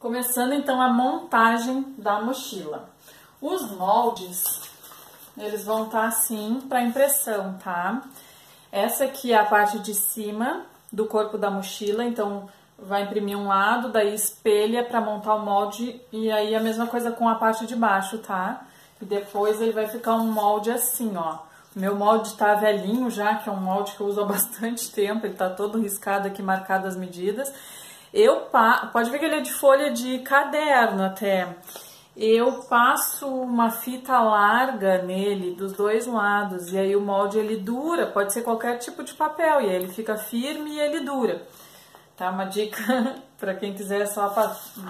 Começando então a montagem da mochila. Os moldes, eles vão estar assim para impressão, tá? Essa aqui é a parte de cima do corpo da mochila, então vai imprimir um lado, daí espelha para montar o molde e aí a mesma coisa com a parte de baixo, tá? E depois ele vai ficar um molde assim, ó. O meu molde tá velhinho já, que é um molde que eu uso há bastante tempo, ele tá todo riscado aqui, marcado as medidas. Pode ver que ele é de folha de caderno até. Eu passo uma fita larga nele dos dois lados e aí o molde ele dura, pode ser qualquer tipo de papel e aí ele fica firme e ele dura. Tá? Uma dica para quem quiser só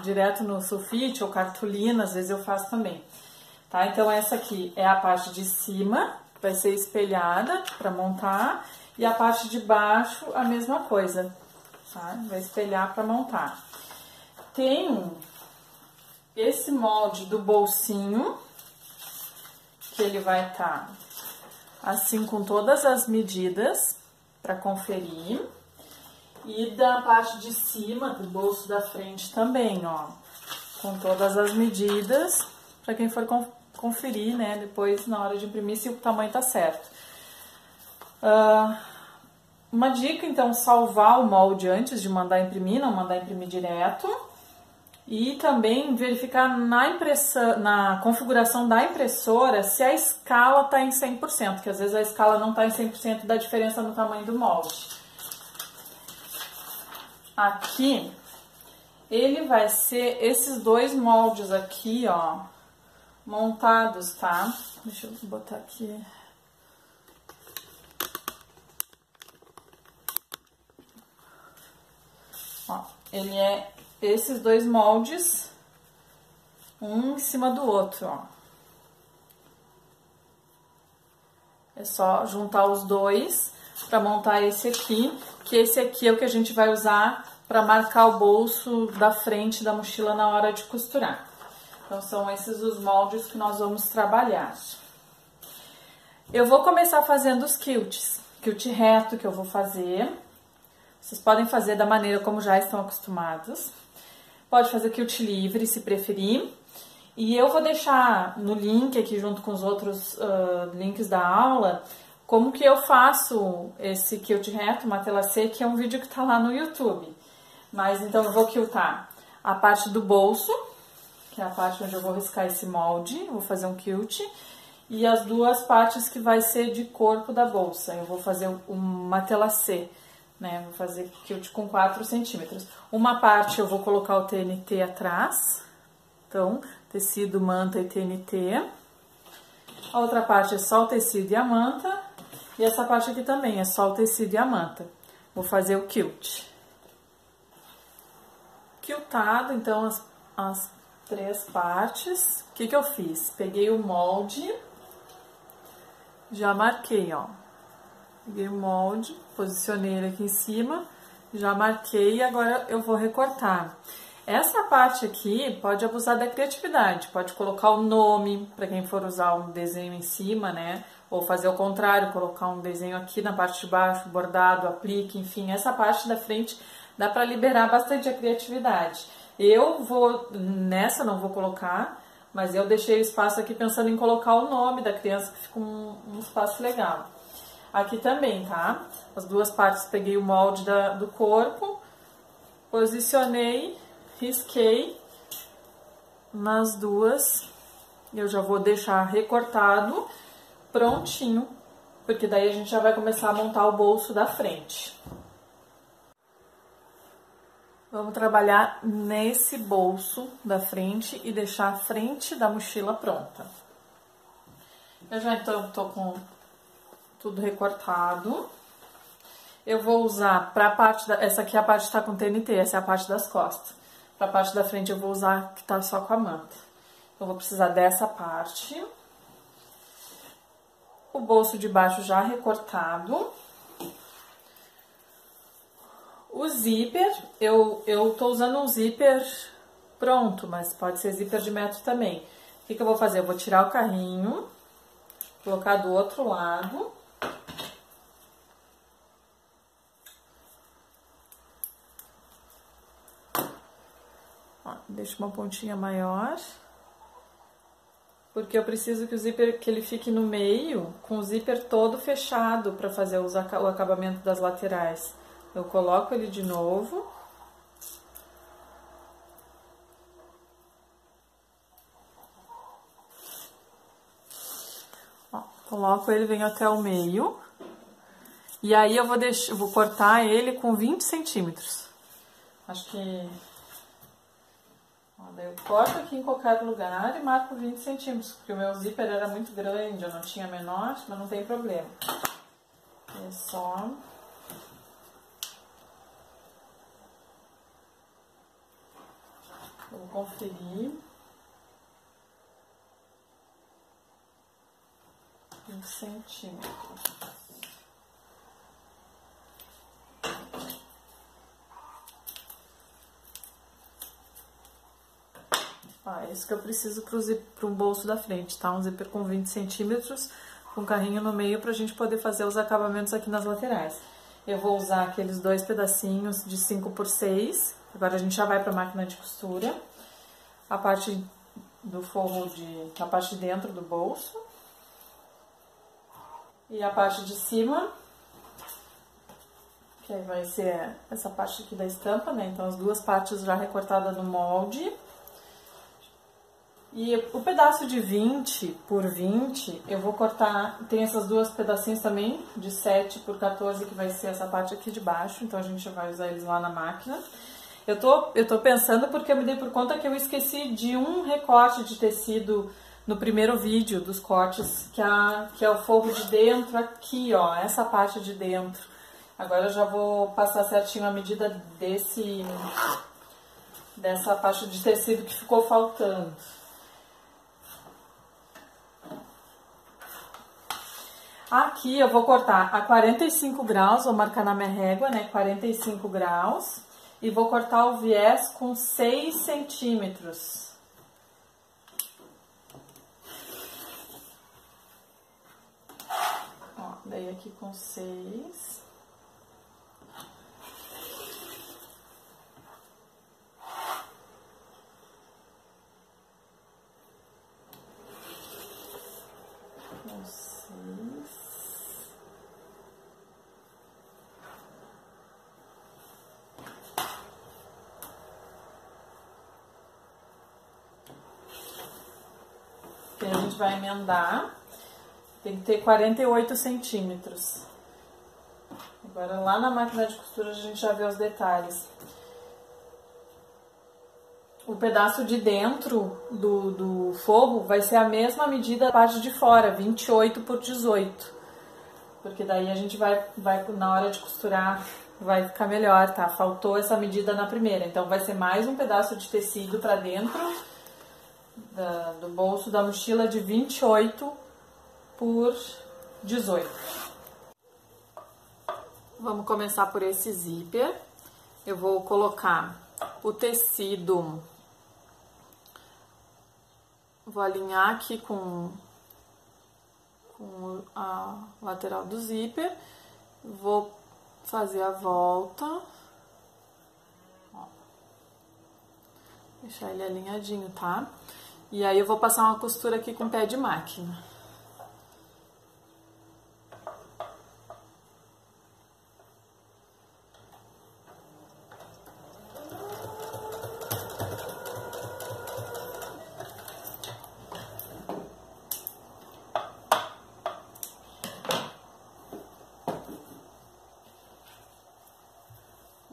direto no sulfite ou cartolina, às vezes eu faço também. Tá? Então essa aqui é a parte de cima, vai ser espelhada para montar e a parte de baixo a mesma coisa. Tá? Vai espelhar para montar. Tem esse molde do bolsinho, que ele vai estar assim com todas as medidas para conferir. E da parte de cima, do bolso da frente também, ó, com todas as medidas, para quem for conferir, né, depois na hora de imprimir se o tamanho tá certo. Uma dica, então, salvar o molde antes de mandar imprimir, não mandar imprimir direto. E também verificar na configuração da impressora se a escala está em 100%, que às vezes a escala não está em 100% da diferença no tamanho do molde. Aqui, ele vai ser esses dois moldes aqui, ó, montados, tá? Deixa eu botar aqui. Ó, ele é esses dois moldes, um em cima do outro, ó. É só juntar os dois para montar esse aqui, que esse aqui é o que a gente vai usar para marcar o bolso da frente da mochila na hora de costurar. Então, são esses os moldes que nós vamos trabalhar. Eu vou começar fazendo os quilts. Quilt reto que eu vou fazer. Vocês podem fazer da maneira como já estão acostumados. Pode fazer quilt livre, se preferir. E eu vou deixar no link aqui, junto com os outros links da aula, como que eu faço esse quilt reto, matelassé, que é um vídeo que tá lá no YouTube. Mas então eu vou quiltar a parte do bolso, que é a parte onde eu vou riscar esse molde, vou fazer um quilt. E as duas partes que vai ser de corpo da bolsa, eu vou fazer um matelassé. Né, vou fazer quilt com 4 centímetros. Uma parte eu vou colocar o TNT atrás, então tecido, manta e TNT. A outra parte é só o tecido e a manta. E essa parte aqui também é só o tecido e a manta. Vou fazer o quilt. Quiltado, então, as 3 partes. O que eu fiz? Peguei o molde, já marquei, ó. Peguei o molde, posicionei ele aqui em cima, já marquei e agora eu vou recortar. Essa parte aqui pode abusar da criatividade, pode colocar o nome, para quem for usar um desenho em cima, né? Ou fazer o contrário, colocar um desenho aqui na parte de baixo, bordado, aplique, enfim. Essa parte da frente dá para liberar bastante a criatividade. Nessa não vou colocar, mas eu deixei o espaço aqui pensando em colocar o nome da criança, que fica um espaço legal. Aqui também, tá? As duas partes, peguei o molde do corpo, posicionei, risquei nas duas. Eu já vou deixar recortado, prontinho, porque daí a gente já vai começar a montar o bolso da frente. Vamos trabalhar nesse bolso da frente e deixar a frente da mochila pronta. Eu já então tô com tudo recortado. Eu vou usar para a parte essa aqui é a parte que tá com TNT, essa é a parte das costas. Para a parte da frente eu vou usar que tá só com a manta. Eu vou precisar dessa parte. O bolso de baixo já recortado. O zíper, eu tô usando um zíper pronto, mas pode ser zíper de metro também. O que eu vou fazer? Eu vou tirar o carrinho, colocar do outro lado. Ó, deixo uma pontinha maior. Porque eu preciso que o zíper, que ele fique no meio, com o zíper todo fechado para fazer o acabamento das laterais. Eu coloco ele de novo. Ó, coloco ele, venho até o meio. E aí eu vou cortar ele com 20 centímetros. Acho que... Daí eu corto aqui em qualquer lugar e marco 20 centímetros, porque o meu zíper era muito grande, eu não tinha menor, mas não tem problema. É só... Vou conferir. 20 centímetros. É isso que eu preciso para o bolso da frente, tá? Um zíper com 20 centímetros, com carrinho no meio, pra gente poder fazer os acabamentos aqui nas laterais. Eu vou usar aqueles 2 pedacinhos de 5x6, agora a gente já vai pra máquina de costura. A parte do forro, a parte de dentro do bolso. E a parte de cima, que aí vai ser essa parte aqui da estampa, né? Então as duas partes já recortadas no molde. E o pedaço de 20 por 20, eu vou cortar, tem essas duas pedacinhos também, de 7 por 14, que vai ser essa parte aqui de baixo, então a gente vai usar eles lá na máquina. Eu tô pensando porque eu me dei por conta que eu esqueci de um recorte de tecido no primeiro vídeo dos cortes, que é o forro de dentro aqui, ó, essa parte de dentro. Agora eu já vou passar certinho a medida dessa parte de tecido que ficou faltando. Aqui eu vou cortar a 45 graus, vou marcar na minha régua, né, 45 graus. E vou cortar o viés com 6 centímetros. Ó, daí aqui com 6. Com 6. Que a gente vai emendar, tem que ter 48 centímetros. Agora lá na máquina de costura a gente já vê os detalhes. O pedaço de dentro do forro vai ser a mesma medida da parte de fora, 28 por 18. Porque daí a gente vai na hora de costurar, vai ficar melhor, tá? Faltou essa medida na primeira, então vai ser mais um pedaço de tecido pra dentro do bolso da mochila de 28 por 18. Vamos começar por esse zíper. Eu vou colocar o tecido, vou alinhar aqui com a lateral do zíper, vou fazer a volta, ó, deixar ele alinhadinho, tá? E aí eu vou passar uma costura aqui com pé de máquina.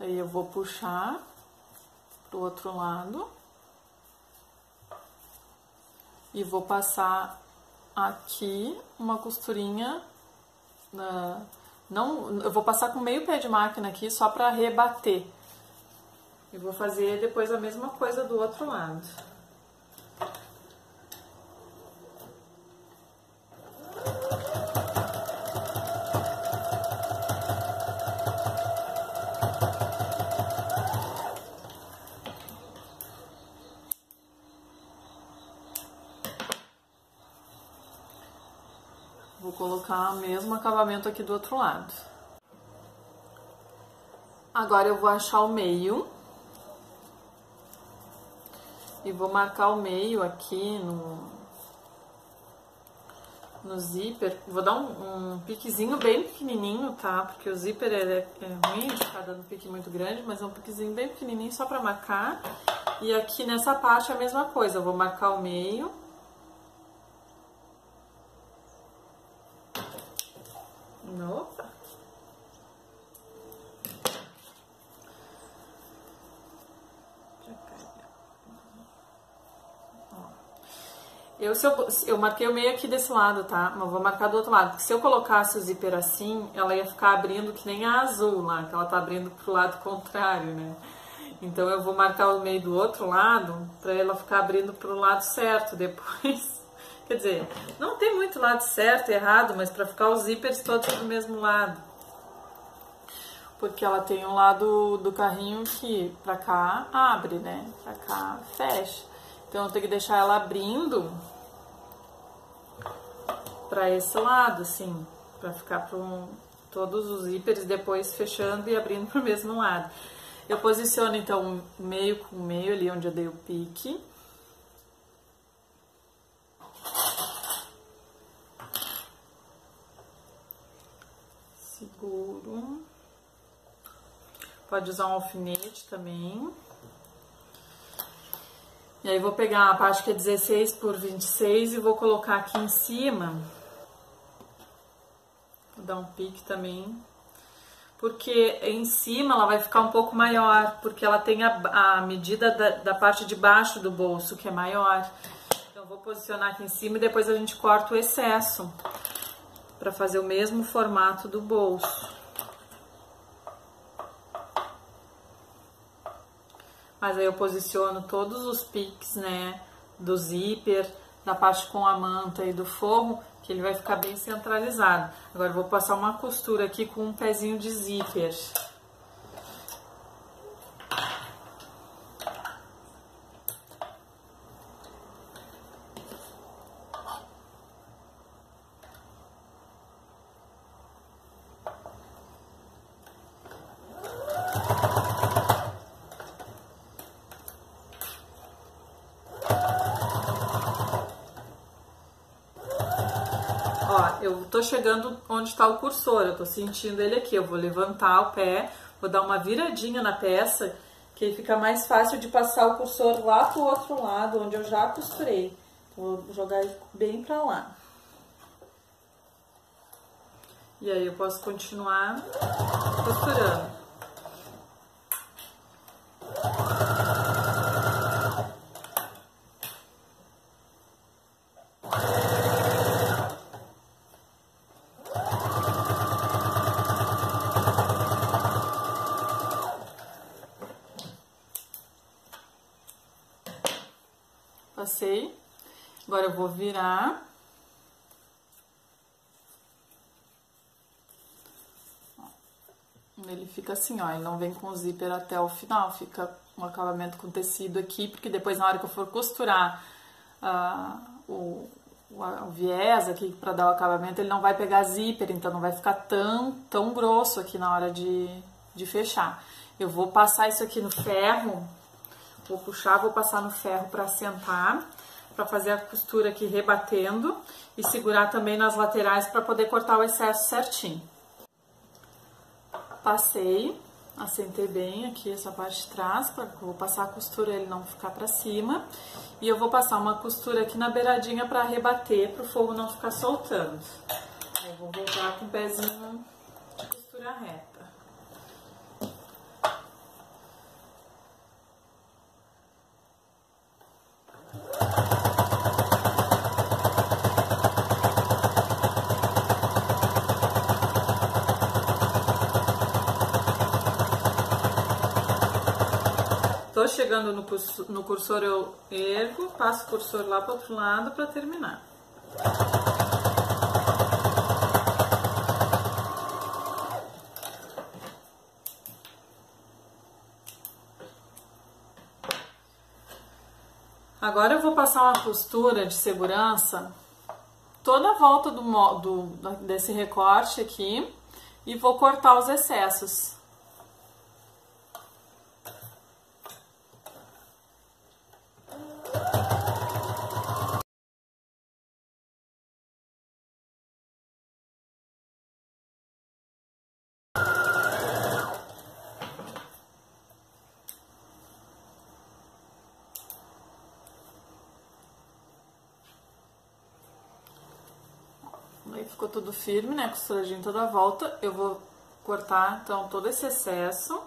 Aí eu vou puxar pro outro lado. E vou passar aqui uma costurinha, eu vou passar com meio pé de máquina aqui só para rebater. E vou fazer depois a mesma coisa do outro lado. Vou colocar o mesmo acabamento aqui do outro lado. Agora eu vou achar o meio. E vou marcar o meio aqui no zíper. Vou dar um piquezinho bem pequenininho, tá? Porque o zíper é ruim de ficar dando pique muito grande, mas é um piquezinho bem pequenininho só pra marcar. E aqui nessa parte é a mesma coisa, eu vou marcar o meio. Opa! Eu marquei o meio aqui desse lado, tá? Mas vou marcar do outro lado, porque se eu colocasse o zíper assim, ela ia ficar abrindo que nem a azul lá, que ela tá abrindo pro lado contrário, né? Então eu vou marcar o meio do outro lado, pra ela ficar abrindo pro lado certo depois. Quer dizer, não tem muito lado certo e errado, mas pra ficar os zíperes todos do mesmo lado. Porque ela tem um lado do carrinho que pra cá abre, né? Pra cá fecha. Então eu tenho que deixar ela abrindo pra esse lado, assim, pra ficar todos os zíperes depois fechando e abrindo pro mesmo lado. Eu posiciono então meio com meio ali onde eu dei o pique. Seguro. Pode usar um alfinete também. E aí vou pegar a parte que é 16 por 26 e vou colocar aqui em cima. Vou dar um pique também. Porque em cima ela vai ficar um pouco maior, porque ela tem a medida da parte de baixo do bolso, que é maior. Então vou posicionar aqui em cima e depois a gente corta o excesso, para fazer o mesmo formato do bolso. Mas aí eu posiciono todos os piques, né, do zíper, da parte com a manta e do forro, que ele vai ficar bem centralizado. Agora eu vou passar uma costura aqui com um pezinho de zíper. Eu tô chegando onde está o cursor, eu tô sentindo ele aqui. Eu vou levantar o pé, vou dar uma viradinha na peça, que aí fica mais fácil de passar o cursor lá pro outro lado, onde eu já costurei. Vou jogar ele bem pra lá. E aí eu posso continuar costurando. Passei, agora eu vou virar. Ele fica assim, ó, ele não vem com o zíper até o final, fica um acabamento com tecido aqui, porque depois na hora que eu for costurar o viés aqui para dar o acabamento, ele não vai pegar zíper, então não vai ficar tão grosso aqui na hora de fechar. Eu vou passar isso aqui no ferro. Vou puxar, vou passar no ferro para assentar, para fazer a costura aqui rebatendo e segurar também nas laterais para poder cortar o excesso certinho. Passei, assentei bem aqui essa parte de trás, porque eu vou passar a costura ele não ficar para cima. E eu vou passar uma costura aqui na beiradinha para rebater, para o forro não ficar soltando. Eu vou voltar com o pezinho de costura reta. Tô chegando no cursor, eu ergo, passo o cursor lá pro outro lado para terminar. Agora eu vou passar uma costura de segurança toda a volta desse recorte aqui e vou cortar os excessos. Aí ficou tudo firme, né? Costuradinho toda a volta. Eu vou cortar, então, todo esse excesso.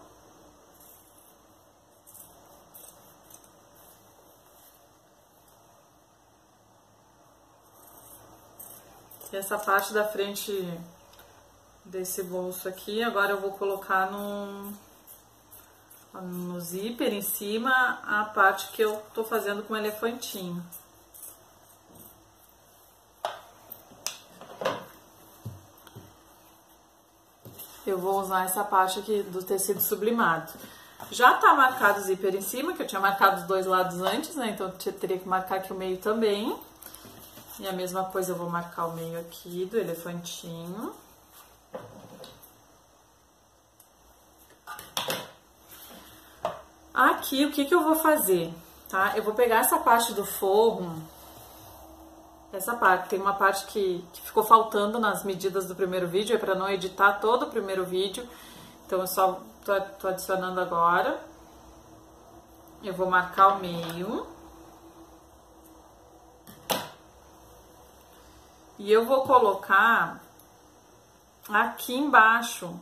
E essa parte da frente desse bolso aqui, agora eu vou colocar no zíper em cima a parte que eu tô fazendo com o elefantinho. Eu vou usar essa parte aqui do tecido sublimado. Já tá marcado o zíper em cima, que eu tinha marcado os dois lados antes, né? Então eu teria que marcar aqui o meio também. E a mesma coisa eu vou marcar o meio aqui do elefantinho. Aqui, o que eu vou fazer, tá? Eu vou pegar essa parte do forro, essa parte, tem uma parte que ficou faltando nas medidas do primeiro vídeo, é para não editar todo o primeiro vídeo, então eu só tô adicionando agora. Eu vou marcar o meio. E eu vou colocar aqui embaixo,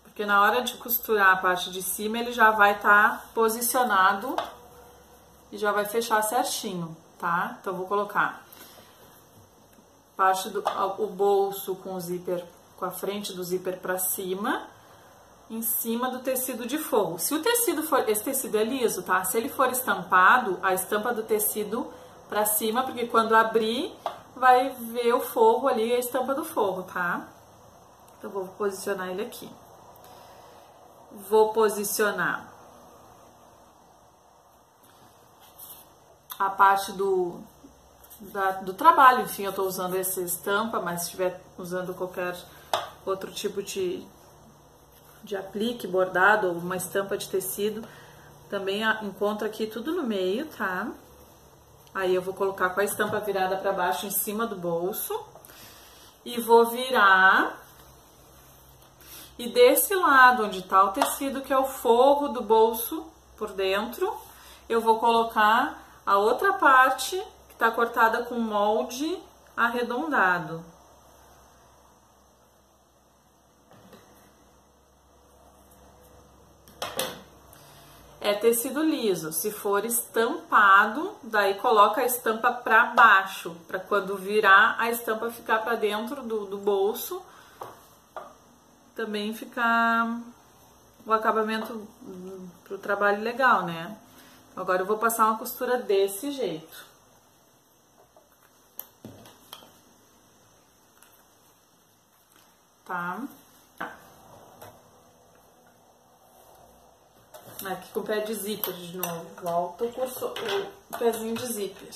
porque na hora de costurar a parte de cima, ele já vai estar posicionado e já vai fechar certinho, tá? Então, eu vou colocar o bolso com o zíper, com a frente do zíper pra cima, em cima do tecido de forro. Se o tecido for, esse tecido é liso, tá? Se ele for estampado, a estampa do tecido pra cima, porque quando abrir, vai ver o forro ali, a estampa do forro, tá? Então, vou posicionar ele aqui. Vou posicionar a parte do trabalho, enfim, eu tô usando essa estampa, mas se estiver usando qualquer outro tipo de aplique, bordado ou uma estampa de tecido, também encontro aqui tudo no meio, tá? Aí eu vou colocar com a estampa virada para baixo em cima do bolso e vou virar. E desse lado onde tá o tecido, que é o forro do bolso por dentro, eu vou colocar a outra parte que tá cortada com molde arredondado. É tecido liso. Se for estampado, daí coloca a estampa pra baixo, pra quando virar a estampa ficar pra dentro do bolso. Também ficar o acabamento pro trabalho legal, né? Agora eu vou passar uma costura desse jeito. Tá? Aqui com o pé de zíper de novo. Volta o pezinho de zíper.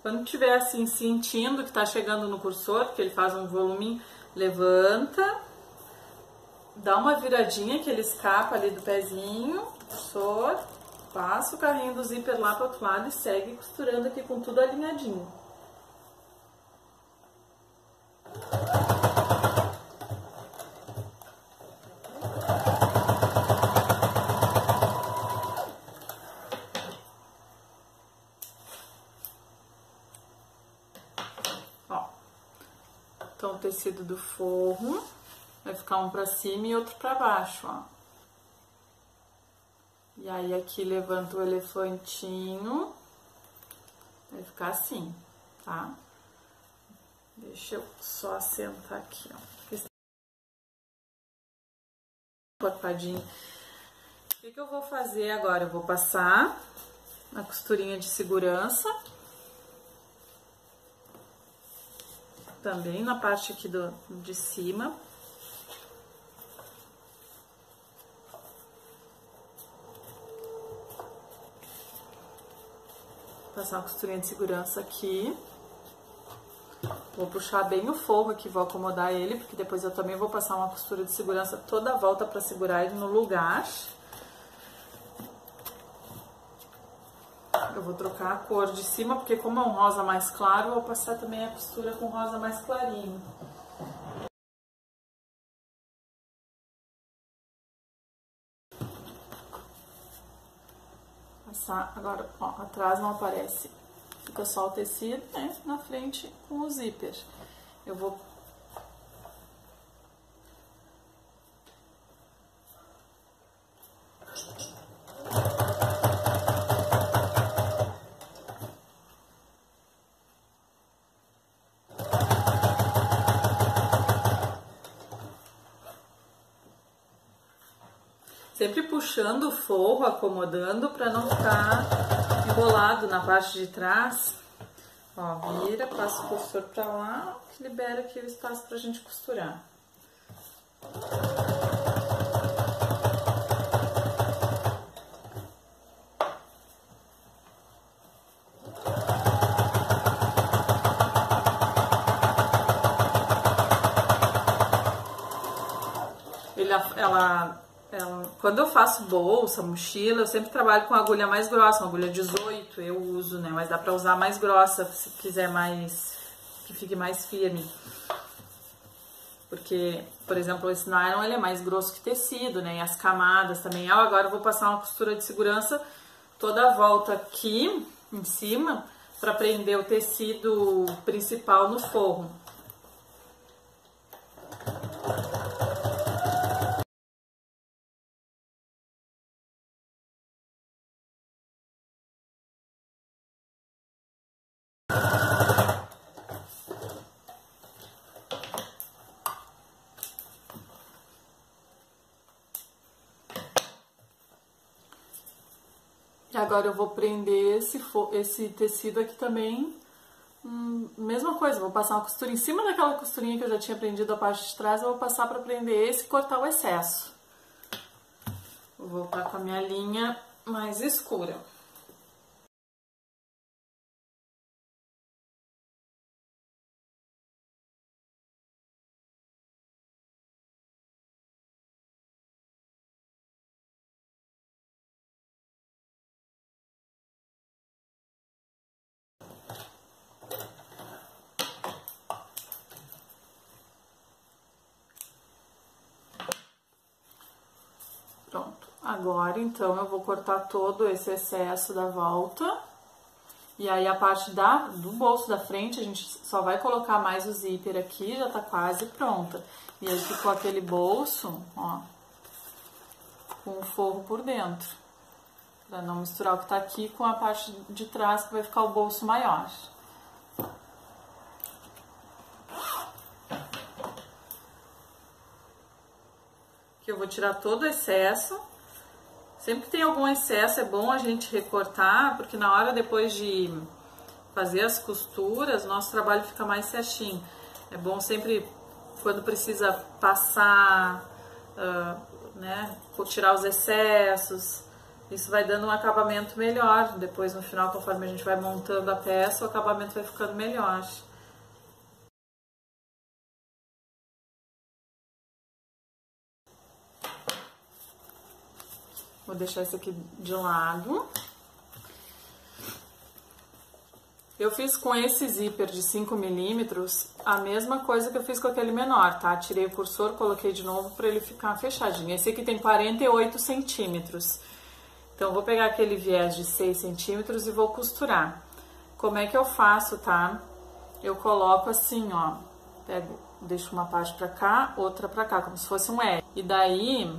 Quando tiver assim sentindo que tá chegando no cursor, que ele faz um volume, levanta, dá uma viradinha que ele escapa ali do pezinho, cursor, passa o carrinho do zíper lá pro outro lado e segue costurando aqui com tudo alinhadinho. Então, o tecido do forro vai ficar um pra cima e outro pra baixo, ó. E aí, aqui levanta o elefantinho, vai ficar assim, tá? Deixa eu só assentar aqui, ó. Cortadinho. O que eu vou fazer agora? Eu vou passar a costurinha de segurança. também na parte aqui de cima. Passar uma costurinha de segurança aqui. Vou puxar bem o forro aqui, vou acomodar ele, porque depois eu também vou passar uma costura de segurança toda a volta para segurar ele no lugar. Eu vou trocar a cor de cima, porque como é um rosa mais claro, eu vou passar também a costura com rosa mais clarinho. Passar, agora, ó, atrás não aparece, fica só o tecido, né, na frente com o zíper. Eu vou... Sempre puxando o forro, acomodando para não ficar enrolado na parte de trás. Ó, vira, passa o costor para lá, que libera aqui o espaço pra gente costurar. Quando eu faço bolsa, mochila, eu sempre trabalho com agulha mais grossa, uma agulha 18 eu uso, né? Mas dá pra usar mais grossa, se quiser mais, que fique mais firme. Porque, por exemplo, esse nylon, ele é mais grosso que tecido, né? E as camadas também. Agora eu vou passar uma costura de segurança toda a volta aqui, em cima, pra prender o tecido principal no forro. E agora eu vou prender esse tecido aqui também, mesma coisa, vou passar uma costura em cima daquela costurinha que eu já tinha prendido a parte de trás, eu vou passar para prender esse e cortar o excesso. Vou voltar com a minha linha mais escura. Pronto, agora então eu vou cortar todo esse excesso da volta. E aí a parte do bolso da frente, a gente só vai colocar mais o zíper aqui, já tá quase pronta. E aí ficou aquele bolso, ó, com o forro por dentro. Pra não misturar o que tá aqui com a parte de trás, que vai ficar o bolso maior. Aqui eu vou tirar todo o excesso. Sempre que tem algum excesso é bom a gente recortar, porque na hora depois de fazer as costuras, nosso trabalho fica mais certinho. É bom sempre, quando precisa passar, né, tirar os excessos, isso vai dando um acabamento melhor. Depois no final, conforme a gente vai montando a peça, o acabamento vai ficando melhor. Vou deixar esse aqui de lado. Eu fiz com esse zíper de 5 milímetros a mesma coisa que eu fiz com aquele menor, tá? Tirei o cursor, coloquei de novo para ele ficar fechadinho. Esse aqui tem 48 centímetros. Então, eu vou pegar aquele viés de 6 centímetros e vou costurar. Como é que eu faço, tá? Eu coloco assim, ó. Deixo uma parte pra cá, outra pra cá, como se fosse um L. E daí...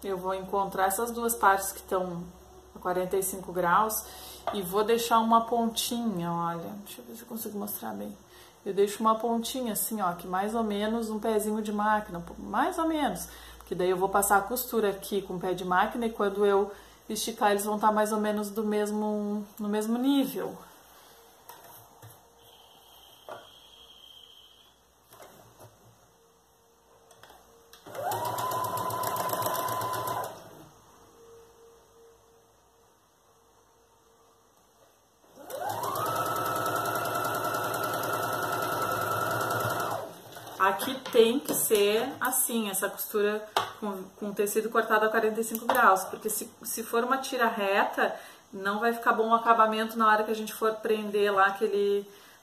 eu vou encontrar essas duas partes que estão a 45 graus e vou deixar uma pontinha, olha, deixa eu ver se eu consigo mostrar bem. Eu deixo uma pontinha assim, ó, que mais ou menos um pezinho de máquina, mais ou menos, porque daí eu vou passar a costura aqui com o pé de máquina e quando eu esticar eles vão estar mais ou menos no mesmo nível. que tem que ser assim, essa costura com tecido cortado a 45 graus, porque se for uma tira reta, não vai ficar bom o acabamento na hora que a gente for prender lá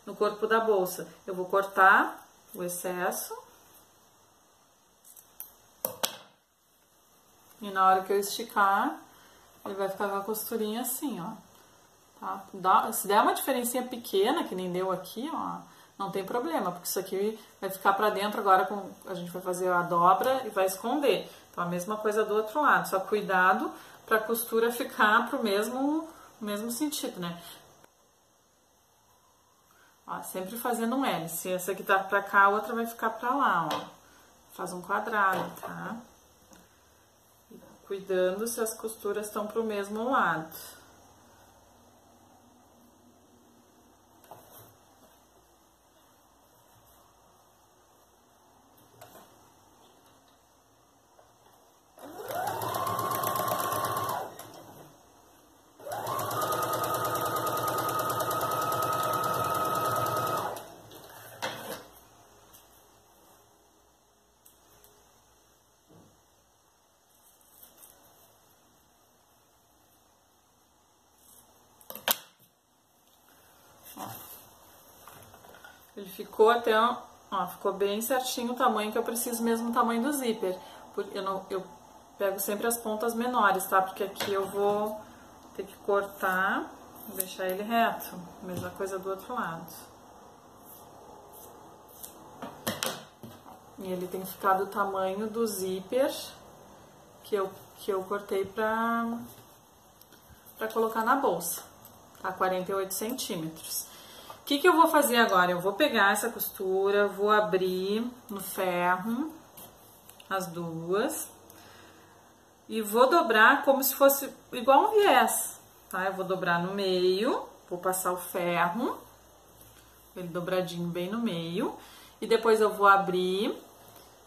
no corpo da bolsa. Eu vou cortar o excesso. E na hora que eu esticar, ele vai ficar com a costurinha assim, ó. Tá? Se der uma diferencinha pequena, que nem deu aqui, ó, não tem problema, porque isso aqui vai ficar pra dentro agora, a gente vai fazer a dobra e vai esconder. Então a mesma coisa do outro lado, só cuidado pra costura ficar pro mesmo sentido, né? Ó, sempre fazendo um L. Se essa aqui tá pra cá, a outra vai ficar pra lá, ó. Faz um quadrado, tá? Cuidando se as costuras estão pro mesmo lado. Ele ficou até, ó, ficou bem certinho o tamanho que eu preciso, mesmo o tamanho do zíper. Eu pego sempre as pontas menores, tá? Porque aqui eu vou ter que cortar, deixar ele reto. Mesma coisa do outro lado. E ele tem que ficar do tamanho do zíper que eu cortei pra colocar na bolsa, tá? 48 centímetros. O que eu vou fazer agora? Eu vou pegar essa costura, vou abrir no ferro as duas e vou dobrar como se fosse igual um viés, tá? Eu vou dobrar no meio, vou passar o ferro, ele dobradinho bem no meio, e depois eu vou abrir,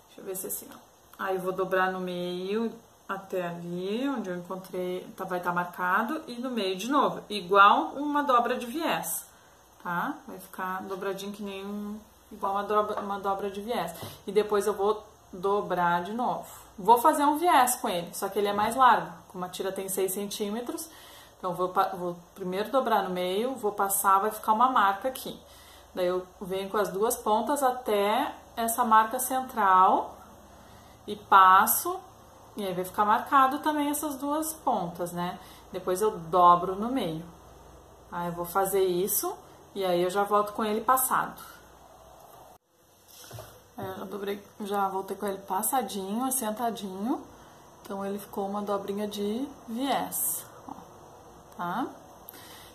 deixa eu ver se é assim, ó. Aí eu vou dobrar no meio até ali, onde eu encontrei, vai estar marcado, e no meio de novo, igual uma dobra de viés. Tá? Vai ficar dobradinho que nem igual uma dobra de viés. E depois eu vou dobrar de novo. Vou fazer um viés com ele, só que ele é mais largo. Como a tira tem 6 centímetros, então vou primeiro dobrar no meio, vou passar, vai ficar uma marca aqui. Daí eu venho com as duas pontas até essa marca central e passo, e aí vai ficar marcado também essas duas pontas, né? Depois eu dobro no meio. Aí eu vou fazer isso. E aí eu já volto com ele passado. Já voltei com ele passadinho, assentadinho. Então ele ficou uma dobrinha de viés, ó, tá?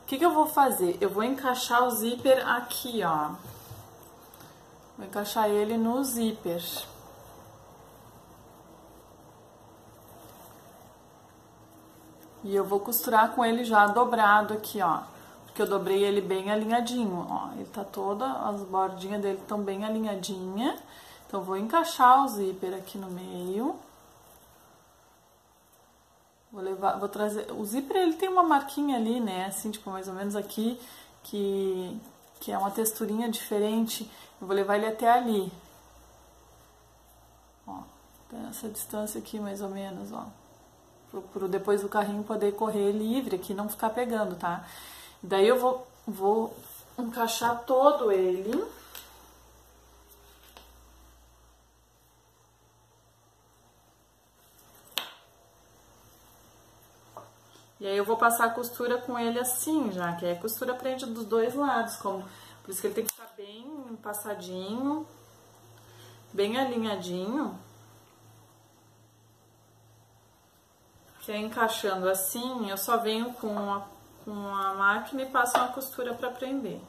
O que eu vou fazer? Eu vou encaixar o zíper aqui, ó. Vou encaixar ele no zíper. E eu vou costurar com ele já dobrado aqui, ó. Porque eu dobrei ele bem alinhadinho, ó. Ele tá toda, as bordinhas dele estão bem alinhadinhas. Então, vou encaixar o zíper aqui no meio. Vou trazer... O zíper, ele tem uma marquinha ali, né? Assim, tipo, mais ou menos aqui, que é uma texturinha diferente. Eu vou levar ele até ali. Ó, tem essa distância aqui, mais ou menos, ó. Pro depois do carrinho poder correr livre aqui, não ficar pegando, tá? Daí eu vou encaixar todo ele. E aí eu vou passar a costura com ele assim já, que aí a costura prende dos dois lados, por isso que ele tem que ficar bem passadinho, bem alinhadinho. Que aí encaixando assim, eu só venho com a máquina e passo uma costura para prender.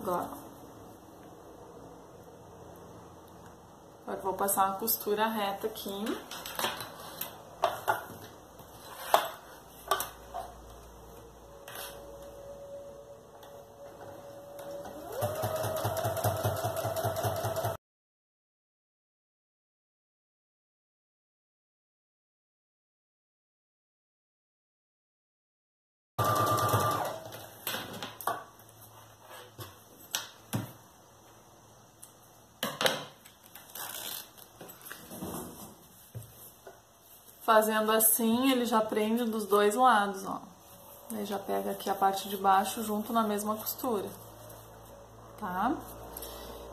Agora eu vou passar uma costura reta aqui. Fazendo assim, ele já prende dos dois lados, ó. Aí já pega aqui a parte de baixo junto na mesma costura, tá?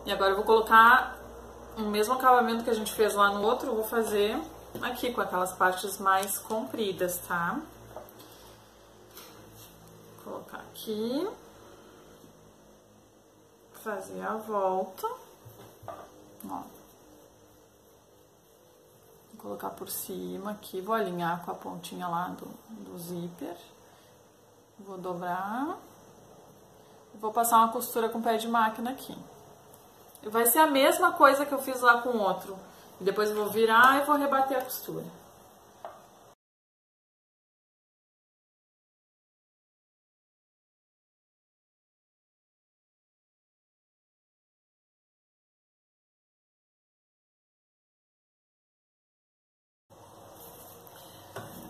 E agora eu vou colocar o mesmo acabamento que a gente fez lá no outro, eu vou fazer aqui com aquelas partes mais compridas, tá? Vou colocar aqui. Fazer a volta, ó. Colocar por cima aqui, vou alinhar com a pontinha lá do zíper, vou dobrar, vou passar uma costura com pé de máquina aqui. Vai ser a mesma coisa que eu fiz lá com o outro, depois eu vou virar e vou rebater a costura.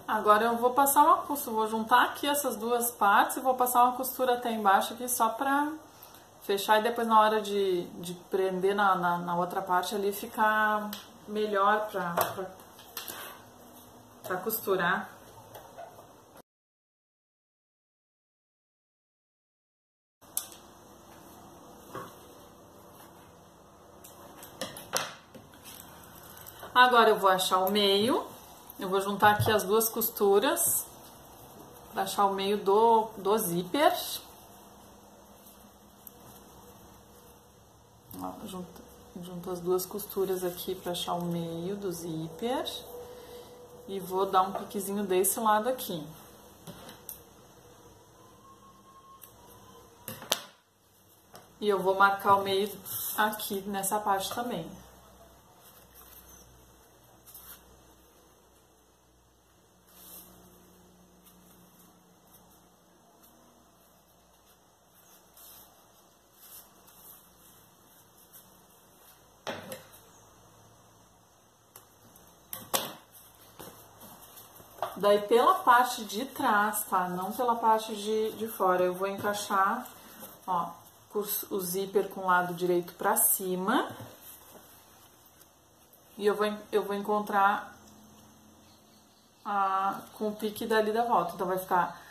Agora eu vou passar uma costura, vou juntar aqui essas duas partes e vou passar uma costura até embaixo aqui só pra fechar e depois na hora de prender na outra parte ali ficar melhor pra costurar. Agora eu vou achar o meio. Eu vou juntar aqui as duas costuras para achar o meio do zíper. Ó, junto as duas costuras aqui para achar o meio do zíper. E vou dar um piquezinho desse lado aqui. E eu vou marcar o meio aqui nessa parte também. Daí pela parte de trás, tá? Não pela parte de fora. Eu vou encaixar, ó, o zíper com o lado direito pra cima. E eu vou encontrar com o pique dali da volta. Então vai ficar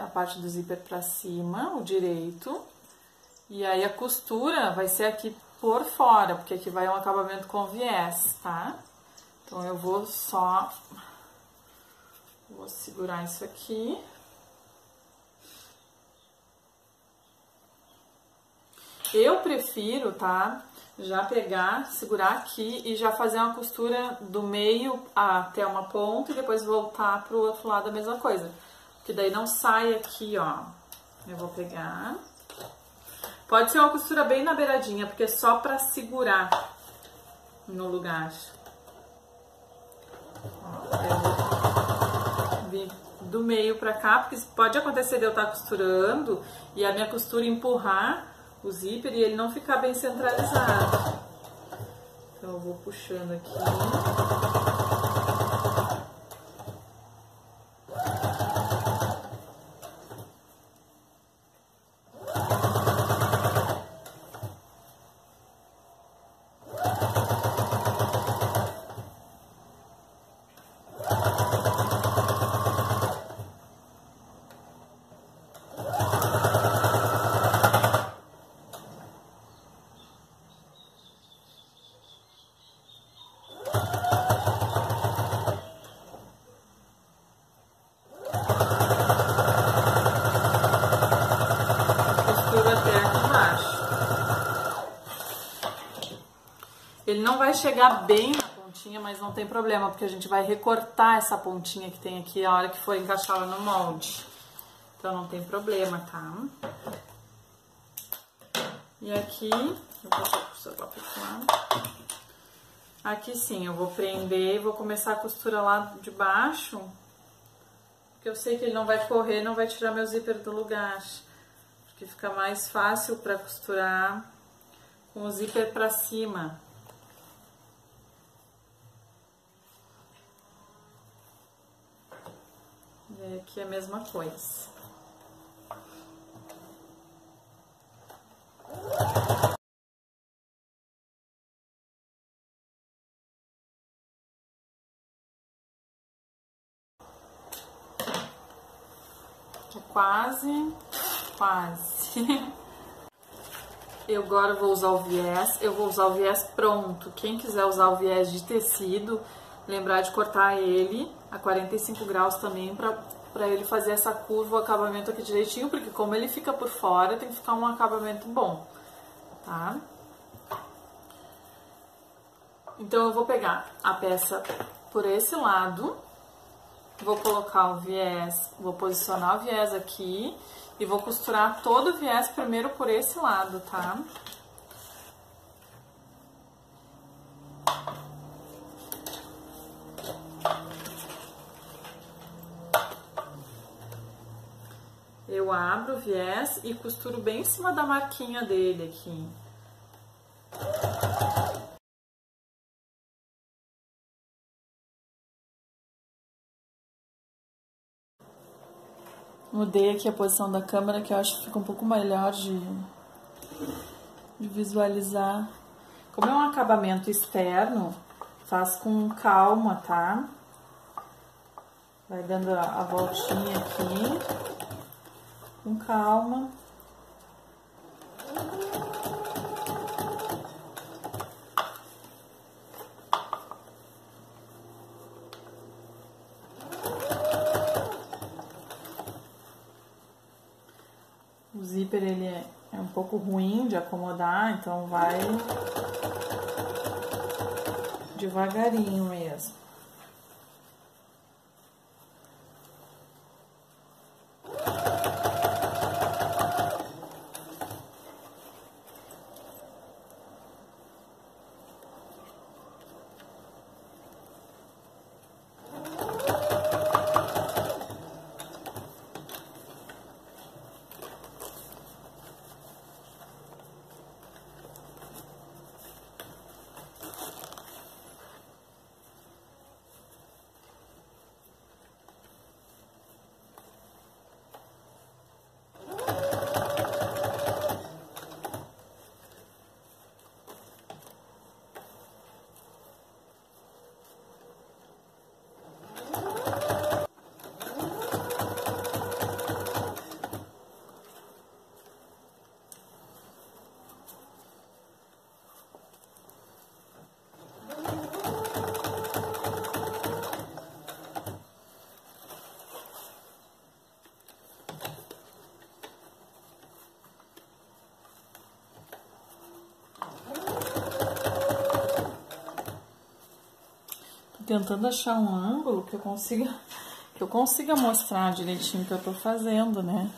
a parte do zíper pra cima, o direito. E aí a costura vai ser aqui por fora, porque aqui vai um acabamento com viés, tá? Então eu vou segurar isso aqui. Eu prefiro, tá? Já pegar, segurar aqui e já fazer uma costura do meio até uma ponta e depois voltar pro outro lado a mesma coisa. Porque daí não sai aqui, ó. Eu vou pegar. Pode ser uma costura bem na beiradinha, porque é só pra segurar no lugar. Ó, eu vou vir do meio pra cá, porque pode acontecer de eu estar costurando e a minha costura empurrar o zíper e ele não ficar bem centralizado. Então eu vou puxando aqui. Ele não vai chegar bem na pontinha, mas não tem problema, porque a gente vai recortar essa pontinha que tem aqui a hora que for encaixá-la no molde. Então não tem problema, tá? E aqui, vou passar por seu próprio lado. Aqui sim, eu vou prender e vou começar a costura lá de baixo, porque eu sei que ele não vai correr, não vai tirar meu zíper do lugar, porque fica mais fácil para costurar com o zíper para cima. E aqui é a mesma coisa. Quase. Eu agora vou usar o viés, eu vou usar o viés pronto. Quem quiser usar o viés de tecido, lembrar de cortar ele a 45 graus também, pra ele fazer essa curva, o acabamento aqui direitinho, porque como ele fica por fora, tem que ficar um acabamento bom, tá? Então, eu vou pegar a peça por esse lado, vou colocar o viés, vou posicionar o viés aqui e vou costurar todo o viés primeiro por esse lado, tá? Eu abro o viés e costuro bem em cima da marquinha dele aqui. Mudei aqui a posição da câmera, que eu acho que fica um pouco melhor de visualizar. Como é um acabamento externo, faz com calma, tá? Vai dando a voltinha aqui, com calma. O zíper, ele é um pouco ruim de acomodar, então vai devagarinho mesmo. Tentando achar um ângulo que eu consiga mostrar direitinho o que eu tô fazendo, né?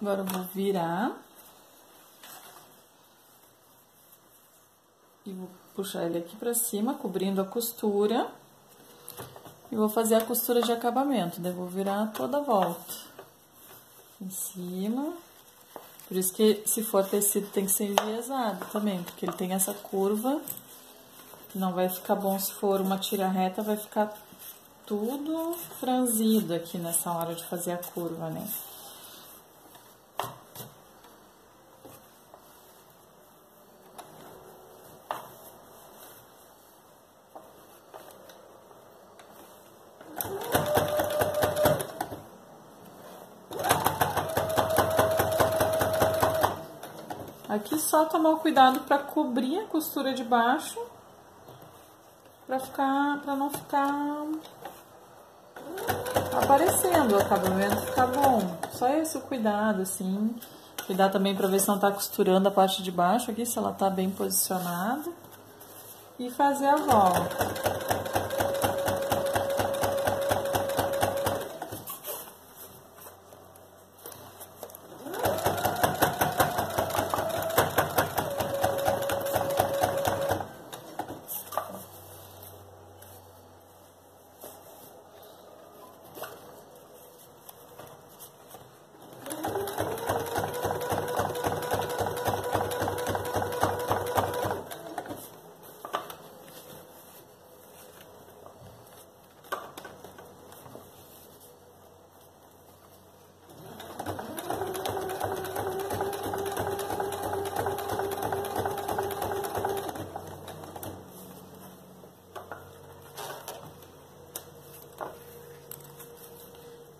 Agora eu vou virar e vou puxar ele aqui pra cima, cobrindo a costura. E vou fazer a costura de acabamento, daí vou virar toda a volta. Em cima. Por isso que, se for tecido, tem que ser enviesado também, porque ele tem essa curva, que não vai ficar bom se for uma tira reta, vai ficar tudo franzido aqui nessa hora de fazer a curva, né? Aqui só tomar o cuidado para cobrir a costura de baixo, para não ficar aparecendo o acabamento, ficar bom. Só esse o cuidado, assim. Cuidar também para ver se não tá costurando a parte de baixo aqui, se ela tá bem posicionada. E fazer a volta.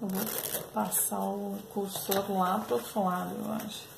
Eu vou passar o cursor lá pro outro lado, eu acho.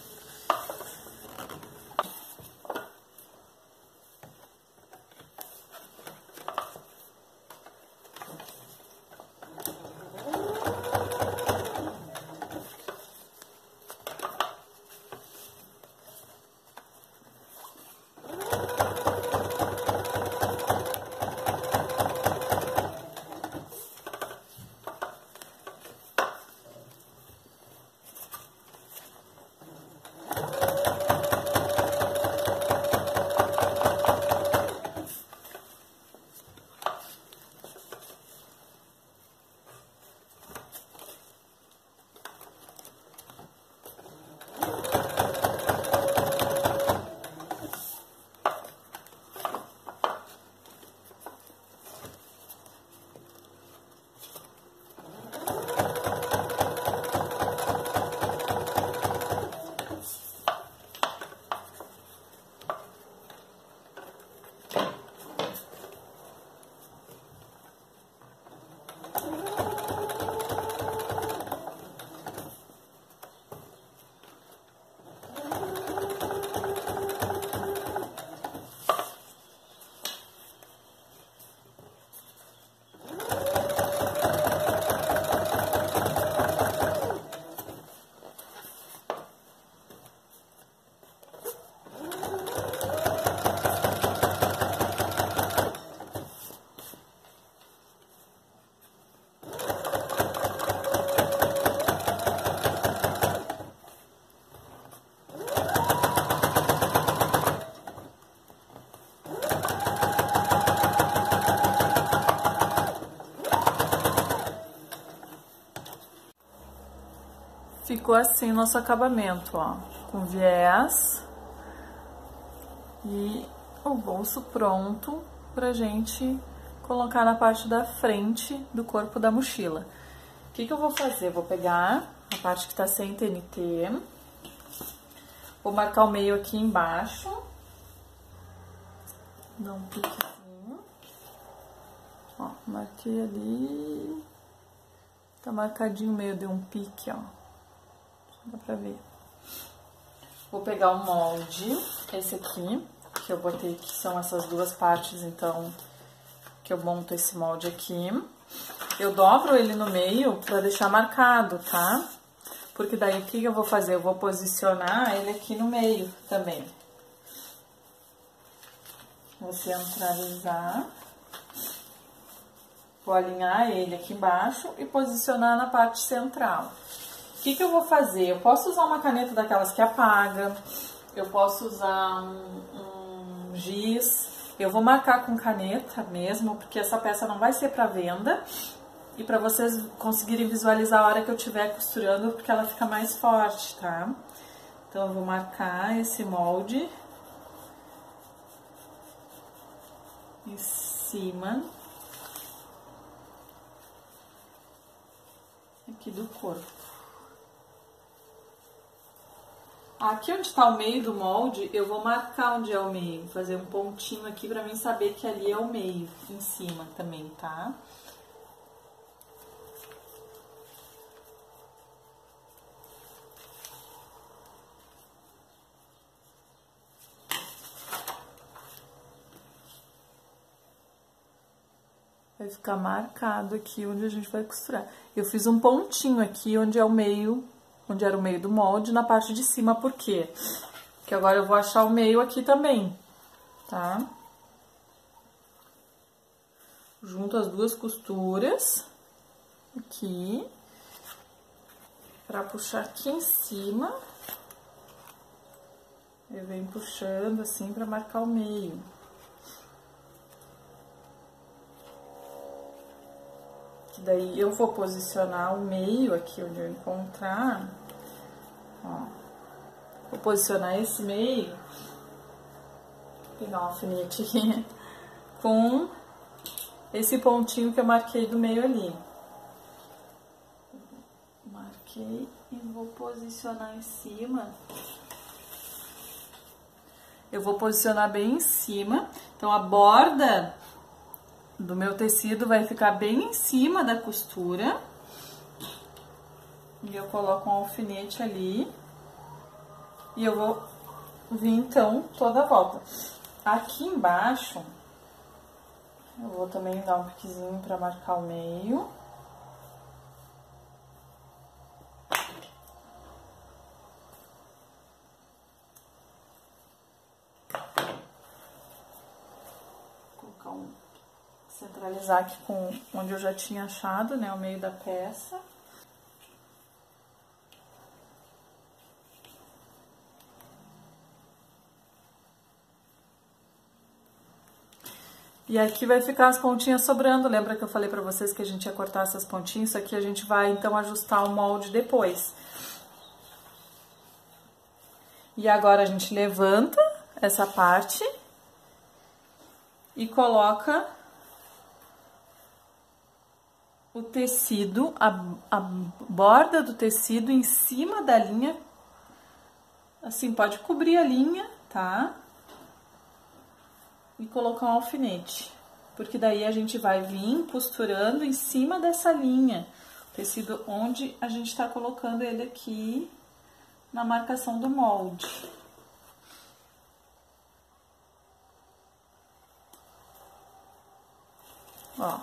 Ficou assim o nosso acabamento, ó, com viés e o bolso pronto pra gente colocar na parte da frente do corpo da mochila. O que que eu vou fazer? Vou pegar a parte que tá sem TNT, vou marcar o meio aqui embaixo, dar um piquezinho, ó, marquei ali, tá marcadinho o meio, deu um pique, ó. Dá pra ver. Vou pegar o molde, esse aqui, que eu botei, que são essas duas partes, então, que eu monto esse molde aqui. Eu dobro ele no meio pra deixar marcado, tá? Porque daí, o que eu vou fazer? Eu vou posicionar ele aqui no meio também. Vou centralizar. Vou alinhar ele aqui embaixo e posicionar na parte central. O que que eu vou fazer? Eu posso usar uma caneta daquelas que apaga, eu posso usar um giz, eu vou marcar com caneta mesmo, porque essa peça não vai ser para venda, e para vocês conseguirem visualizar a hora que eu estiver costurando, porque ela fica mais forte, tá? Então, eu vou marcar esse molde em cima aqui do corpo. Aqui onde tá o meio do molde, eu vou marcar onde é o meio, fazer um pontinho aqui pra mim saber que ali é o meio, em cima também, tá? Vai ficar marcado aqui onde a gente vai costurar. Eu fiz um pontinho aqui onde é o meio, onde era o meio do molde, na parte de cima, por quê? Porque agora eu vou achar o meio aqui também, tá? Junto as duas costuras, aqui, pra puxar aqui em cima. Eu venho puxando assim pra marcar o meio. Daí, eu vou posicionar o meio aqui onde eu encontrar, ó. Vou posicionar esse meio, vou pegar um alfinete aqui, com esse pontinho que eu marquei do meio ali. Marquei e vou posicionar em cima. Eu vou posicionar bem em cima, então a borda do meu tecido vai ficar bem em cima da costura. E eu coloco um alfinete ali. E eu vou vir, então, toda a volta. Aqui embaixo, eu vou também dar um piquezinho pra marcar o meio. Vou colocar um... centralizar aqui com onde eu já tinha achado, né, o meio da peça. E aqui vai ficar as pontinhas sobrando. Lembra que eu falei pra vocês que a gente ia cortar essas pontinhas? Isso aqui a gente vai, então, ajustar o molde depois. E agora a gente levanta essa parte e coloca o tecido, a borda do tecido em cima da linha. Assim, pode cobrir a linha, tá? E colocar um alfinete, porque daí a gente vai vir costurando em cima dessa linha, o tecido onde a gente tá colocando ele aqui na marcação do molde. Ó,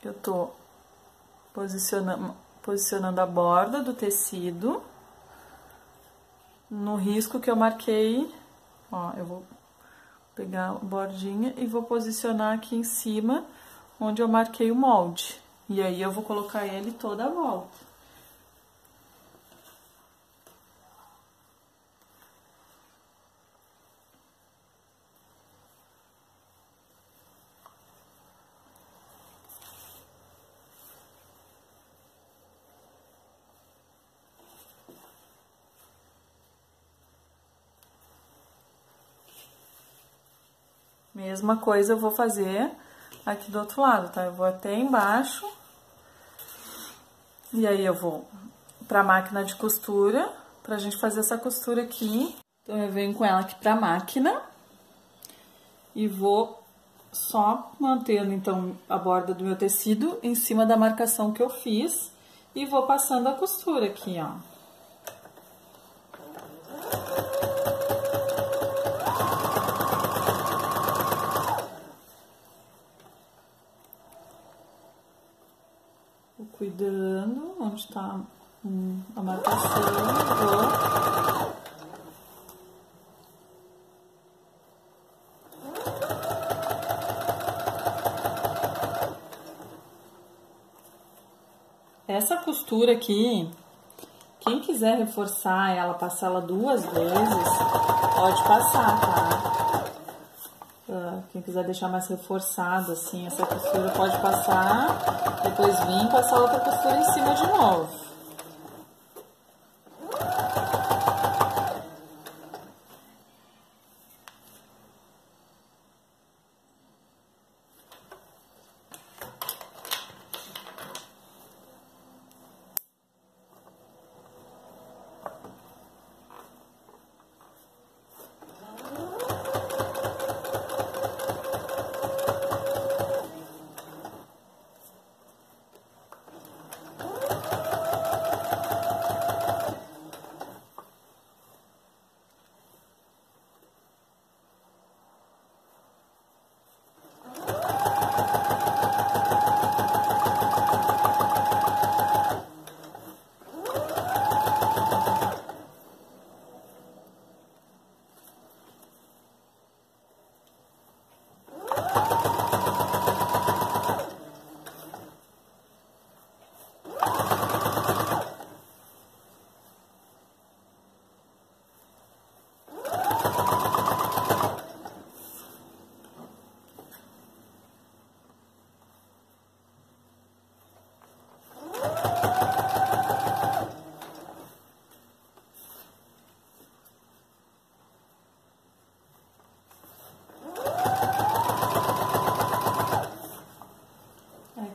eu tô posicionando a borda do tecido no risco que eu marquei. Ó, eu vou pegar a bordinha e vou posicionar aqui em cima, onde eu marquei o molde. E aí, eu vou colocar ele toda a volta. Mesma coisa eu vou fazer aqui do outro lado, tá? Eu vou até embaixo. E aí, eu vou pra máquina de costura, pra gente fazer essa costura aqui. Então, eu venho com ela aqui pra máquina. E vou só mantendo, então, a borda do meu tecido em cima da marcação que eu fiz. E vou passando a costura aqui, ó. Cuidando onde tá a marcação, vou... Essa costura aqui, quem quiser reforçar ela, passar ela 2 vezes, pode passar, tá? Quem quiser deixar mais reforçado, assim, essa costura pode passar, depois vir passar outra costura em cima de novo.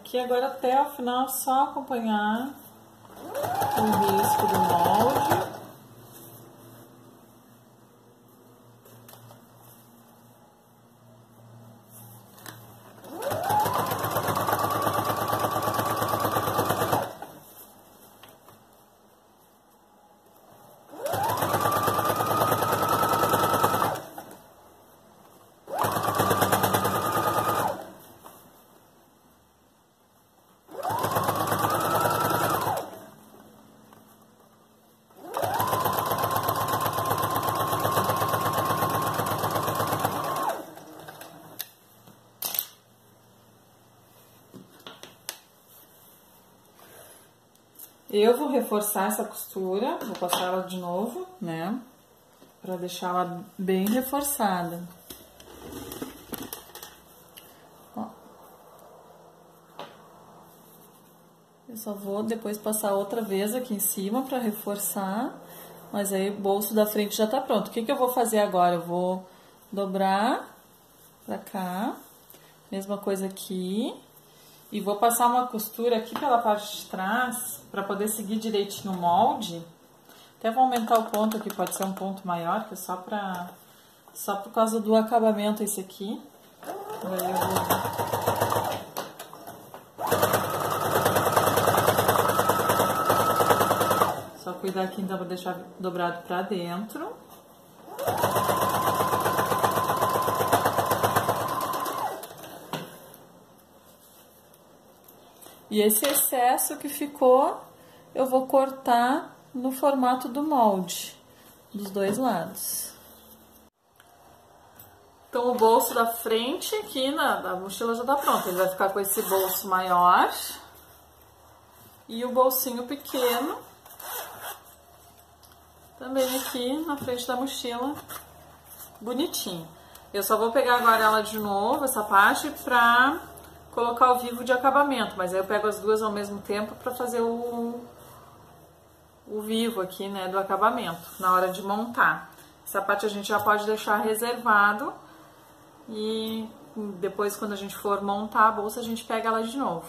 Aqui agora até o final só acompanhar o risco do molde. Eu vou reforçar essa costura, vou passar ela de novo, né? Pra deixar ela bem reforçada. Ó. Eu só vou depois passar outra vez aqui em cima pra reforçar, mas aí o bolso da frente já tá pronto. O que que eu vou fazer agora? Eu vou dobrar pra cá, mesma coisa aqui. E vou passar uma costura aqui pela parte de trás, para poder seguir direitinho o molde. Até vou aumentar o ponto aqui, pode ser um ponto maior, que é só por causa do acabamento esse aqui. Daí eu vou... Só cuidar aqui então para deixar dobrado para dentro. E esse excesso que ficou, eu vou cortar no formato do molde, dos dois lados. Então, o bolso da frente aqui da mochila já tá pronto. Ele vai ficar com esse bolso maior e o bolsinho pequeno também aqui na frente da mochila, bonitinho. Eu só vou pegar agora ela de novo, essa parte, pra colocar o vivo de acabamento, mas aí eu pego as duas ao mesmo tempo para fazer o vivo aqui, né, do acabamento, na hora de montar. Essa parte a gente já pode deixar reservado e depois, quando a gente for montar a bolsa, a gente pega ela de novo.